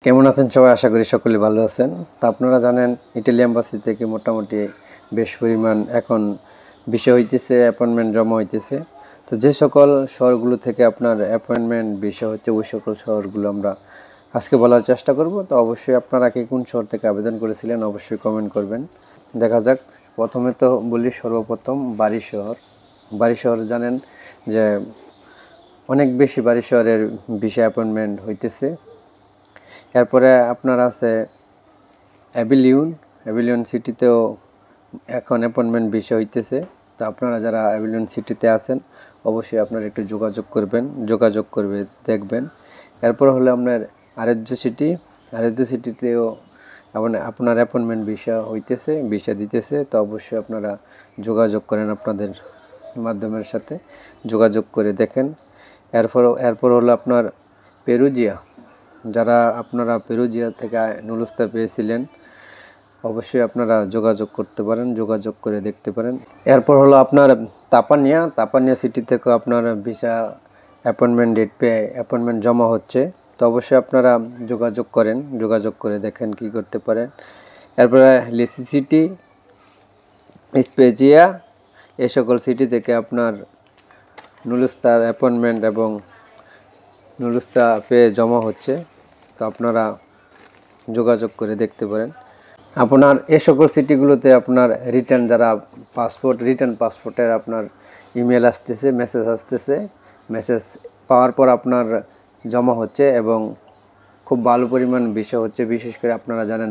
কেমন আছেন সবাই? আশা করি সকলে ভালো আছেন। তো আপনারা জানেন ইটালি এম্বাসি থেকে মোটামুটি বেশ পরিমাণ এখন ভিসা হইতেছে, অ্যাপয়েন্টমেন্ট জমা হইতেছে। তো যে সকল শহরগুলো থেকে আপনার অ্যাপয়েন্টমেন্ট ভিসা হচ্ছে ওই সকল শহরগুলো আমরা আজকে বলার চেষ্টা করব। তো অবশ্যই আপনারা কে কোন শহর থেকে আবেদন করেছিলেন অবশ্যই কমেন্ট করবেন। দেখা যাক, প্রথমে তো বলি সর্বপ্রথম বারি শহর। বারি শহর জানেন যে অনেক বেশি বারি শহরের ভিসা অ্যাপয়েন্টমেন্ট হইতেছে। এরপরে আপনার আছে অ্যাবিলিয়ন সিটিতেও এখন অ্যাপয়েন্টমেন্ট ভিসা হইতেছে। তো আপনারা যারা অ্যাবিলিয়ন সিটিতে আছেন অবশ্যই আপনারা একটু যোগাযোগ করবে দেখবেন। এরপর হলো আপনার আরএসজি সিটিতেও আপনার অ্যাপয়েন্টমেন্ট ভিসা দিতেছে। তো অবশ্যই আপনারা যোগাযোগ করেন, আপনাদের মাধ্যমের সাথে যোগাযোগ করে দেখেন। এরপর হলো আপনার পেরুজিয়া। যারা আপনারা পেরুজিয়া থেকে নুলুস্তা পেয়েছিলেন অবশ্যই আপনারা যোগাযোগ করতে পারেন, যোগাযোগ করে দেখতে পারেন। এরপর হলো আপনার তাপানিয়া সিটি থেকেও আপনার ভিসা অ্যাপয়েন্টমেন্ট ডেট পেয়ে অ্যাপয়েন্টমেন্ট জমা হচ্ছে। তো অবশ্যই আপনারা যোগাযোগ করে দেখেন কি করতে পারেন। এরপরে লেসি সিটি, স্পেজিয়া এই সকল সিটি থেকে আপনার নুলুস্তার অ্যাপয়েন্টমেন্ট এবং নুলুস্তা পেয়ে জমা হচ্ছে। তো আপনারা যোগাযোগ করে দেখতে পারেন। আপনার এই সকল সিটিগুলোতে আপনার রিটার্ন পাসপোর্টের আপনার ইমেল আসতেছে, মেসেজ পাওয়ার পর আপনার জমা হচ্ছে এবং খুব ভালো পরিমাণ ভিসা হচ্ছে। বিশেষ করে আপনারা জানেন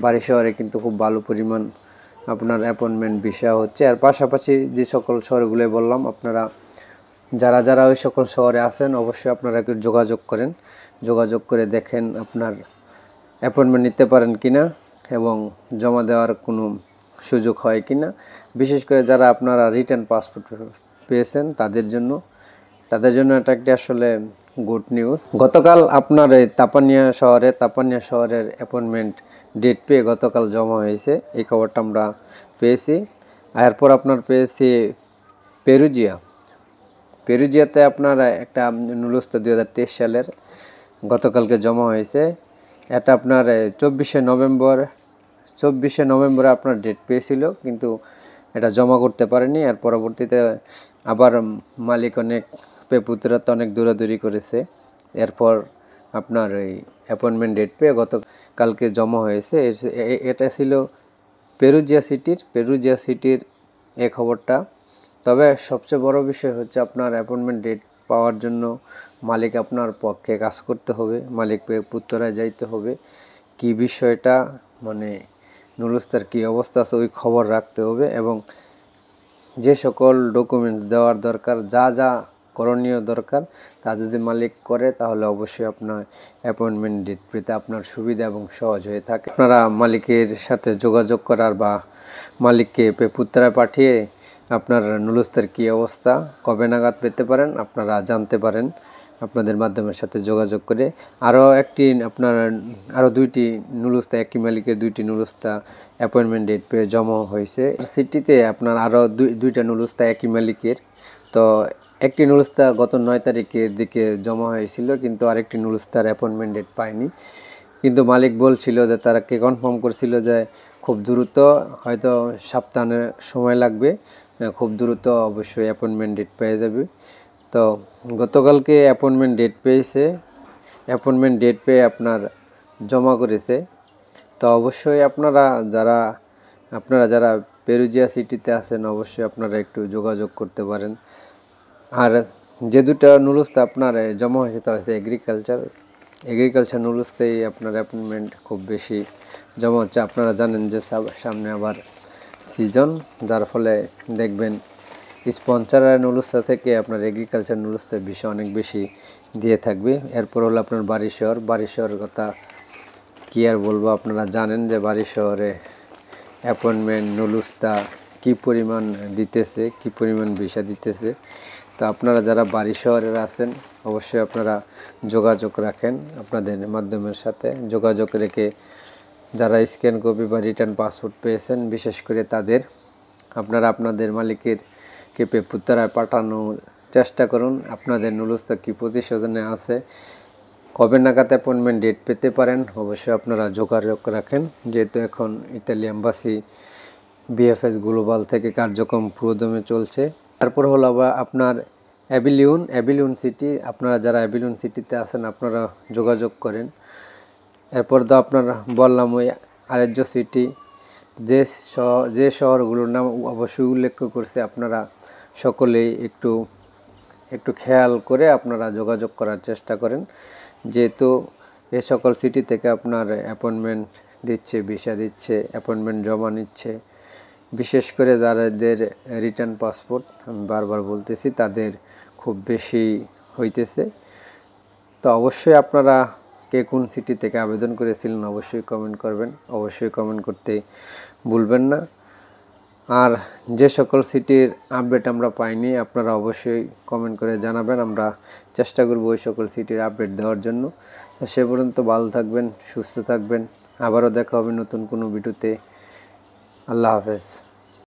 বারি শহরে কিন্তু খুব ভালো পরিমাণ আপনার অ্যাপয়েন্টমেন্ট ভিসা হচ্ছে। আর পাশাপাশি যে সকল শহরগুলো বললাম, আপনারা যারা ওই সকল শহরে আছেন অবশ্যই আপনারা একটু যোগাযোগ করে দেখেন আপনার অ্যাপয়েন্টমেন্ট নিতে পারেন কিনা এবং জমা দেওয়ার কোনো সুযোগ হয় কিনা। বিশেষ করে যারা আপনারা রিটার্ন পাসপোর্ট পেয়েছেন তাদের জন্য এটা একটি আসলে গুড নিউজ। গতকাল আপনার এই তাপানিয়া শহরের অ্যাপয়েন্টমেন্ট ডেট পেয়ে গতকাল জমা হয়েছে, এই খবরটা আমরা পেয়েছি। এরপর আপনার পেয়েছি পেরুজিয়াতে আপনার একটা নুলুস্তা 2023 সালের গতকালকে জমা হয়েছে। এটা আপনার 24শে নভেম্বরে আপনার ডেট পেয়েছিল, কিন্তু এটা জমা করতে পারেনি। আর পরবর্তীতে আবার মালিক অনেক পেপুত্রাতে অনেক দৌড়াদৌড়ি করেছে। এরপর আপনার এই অ্যাপয়েন্টমেন্ট ডেট পেয়ে গতকালকে জমা হয়েছে। এটা ছিল পেরুজিয়া সিটির এই খবরটা। তবে সবচেয়ে বড় বিষয় হচ্ছে আপনার অ্যাপয়েন্টমেন্ট ডেট পাওয়ার জন্য মালিক আপনার পক্ষে কাজ করতে হবে, মালিক পুত্তরায় যাইতে হবে। কি বিষয়টা মানে নুলুস্তার কি অবস্থা আছে ওই খবর রাখতে হবে এবং যে সকল ডকুমেন্ট দেওয়ার দরকার, যা করণীয় দরকার তা যদি মালিক করে তাহলে অবশ্যই আপনার অ্যাপয়েন্টমেন্ট ডেট পেতে আপনার সুবিধা এবং সহজ হয়ে থাকে। আপনারা মালিকের সাথে যোগাযোগ করার বা মালিককে পুত্তরায় পাঠিয়ে আপনার নুলুস্তার কী অবস্থা কবে নাগাদ পেতে পারেন আপনারা জানতে পারেন আপনাদের মাধ্যমের সাথে যোগাযোগ করে। আরও দুইটি নুলুস্তা, একই মালিকের দুইটি নুলুস্তা অ্যাপয়েন্টমেন্ট ডেট পেয়ে জমা হয়েছে সিটিতে। আপনার আরও দুইটা নুলুস্তা একই মালিকের। তো একটি নুলুস্তা গত 9 তারিখের দিকে জমা হয়েছিল, কিন্তু আরেকটি নুলুস্তার অ্যাপয়েন্টমেন্ট ডেট পায়নি। কিন্তু মালিক বলছিল যে তারাকে কনফার্ম করছিল যে খুব দ্রুত, হয়তো সপ্তাহের সময় লাগবে, খুব দ্রুত অবশ্যই অ্যাপয়েন্টমেন্ট ডেট পেয়ে যাবে। তো গতকালকে অ্যাপয়েন্টমেন্ট ডেট পেয়ে আপনার জমা করেছে। তো অবশ্যই আপনারা যারা পেরুজিয়া সিটিতে আছেন অবশ্যই আপনারা একটু যোগাযোগ করতে পারেন। আর যে দুটো নুলুস্তা আপনার জমা হয়েছে তা হচ্ছে এগ্রিকালচার নুলুস্তেই আপনার অ্যাপয়েন্টমেন্ট খুব বেশি জমা হচ্ছে। আপনারা জানেন যে সামনে আবার সিজন, যার ফলে দেখবেন স্পন্সর নুলুস্তা থেকে আপনার এগ্রিকালচার নুলুস্তার বিষয় অনেক বেশি দিয়ে থাকবে। এরপর হলো আপনার বারি শহর কথা কী আর বলবো, আপনারা জানেন যে বারি শহরে অ্যাপয়েন্টমেন্ট নুলুস্তা কী পরিমাণ দিতেছে, কী পরিমাণ ভিসা দিতেছে। তো আপনারা যারা বারি শহরের আছেন অবশ্যই আপনারা যোগাযোগ রাখেন, আপনাদের মাধ্যমের সাথে যোগাযোগ রেখে যারা স্ক্যান কপি বা রিটার্ন পাসপোর্ট পেয়েছেন বিশেষ করে আপনারা আপনাদের মালিকের কেপে পুত্তরায় পাঠানোর চেষ্টা করুন। আপনাদের নুলুস্তা কী প্রতিশোধনে আছে কবে নাগাদ অ্যাপয়েন্টমেন্ট ডেট পেতে পারেন অবশ্যই আপনারা যোগাযোগ রাখেন, যেহেতু এখন ইতালি এম্বাসি বিএফএস গ্লোবাল থেকে কার্যক্রম পুরোদমে চলছে। তারপর হলো আবার আপনার অ্যাবিলিয়ন সিটি, আপনারা যারা অ্যাবিলিয়ন সিটিতে আছেন আপনারা যোগাযোগ করেন। এরপর তো আপনারা বললাম ওই আরেজ্য সিটি, যে শহরগুলোর নাম অবশ্যই উল্লেখ করছে, আপনারা সকলেই একটু খেয়াল করে আপনারা যোগাযোগ করার চেষ্টা করেন, যেহেতু এ সকল সিটি থেকে আপনার অ্যাপয়েন্টমেন্ট দিচ্ছে, ভিসা দিচ্ছে, অ্যাপয়েন্টমেন্ট জমা নিচ্ছে। বিশেষ করে যাদের রিটার্ন পাসপোর্ট, আমি বারবার বলতেছি, তাদের খুব বেশি হইতেছে। তো অবশ্যই আপনারা কে কোন সিটি থেকে আবেদন করেছিলেন অবশ্যই কমেন্ট করবেন, অবশ্যই কমেন্ট করতে ভুলবেন না। আর যে সকল সিটির আপডেট আমরা পাইনি আপনারা অবশ্যই কমেন্ট করে জানাবেন, আমরা চেষ্টা করব ওই সকল সিটির আপডেট দেওয়ার জন্য। তো সে পর্যন্ত ভালো থাকবেন, সুস্থ থাকবেন, আবারও দেখা হবে নতুন কোনো ভিডিওতে। আল্লাহ হাফেজ।